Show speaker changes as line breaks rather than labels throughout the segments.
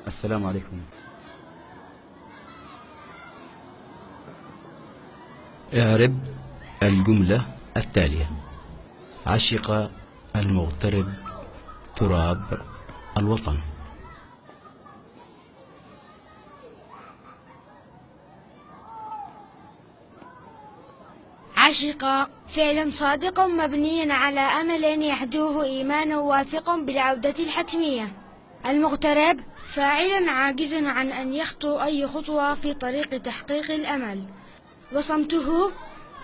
السلام عليكم. اعرب الجملة التالية: عشق المغترب تراب الوطن.
عشق فعل صادق مبني على أمل يحدوه إيمان واثق بالعودة الحتمية. المغترب فاعل عاجز عن أن يخطو أي خطوة في طريق تحقيق الأمل. وصمته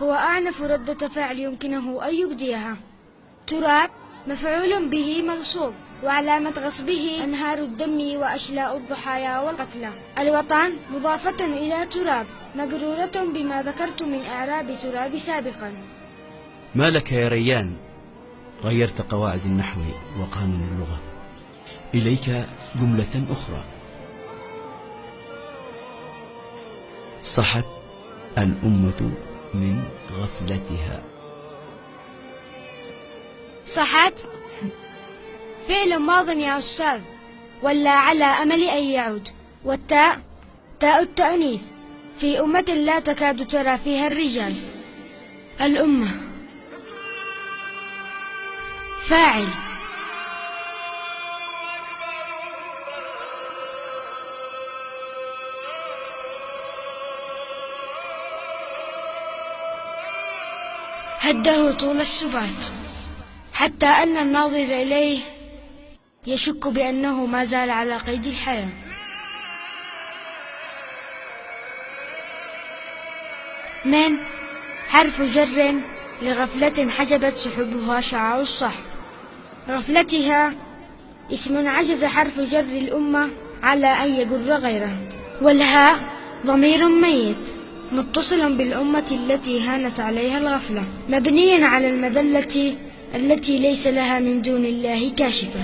هو أعنف ردة فعل يمكنه أن يبديها. تراب مفعول به منصوب، وعلامة غصبه أنهار الدم وأشلاء الضحايا والقتلى. الوطن مضافة إلى تراب مجرورة بما ذكرت من إعراب تراب سابقا.
ما لك يا ريان؟ غيرت قواعد النحو وقانون اللغة. إليك جملة أخرى: صحت الأمة من غفلتها.
صحت فعل ماض يا أستاذ، ولا على أمل أن يعود. والتاء تاء التأنيث في أمة لا تكاد ترى فيها الرجال. الأمة فاعل. هده طول السبات، حتى أن الناظر إليه يشك بأنه ما زال على قيد الحياة. من حرف جر لغفلة حجبت سحبها شعاع الصحب. غفلتها اسم عجز حرف جر الأمة على أن يجر غيره. والهاء ضمير ميت متصل بالأمة التي هانت عليها الغفلة، مبني على المذلة التي ليس لها من دون الله كاشفة.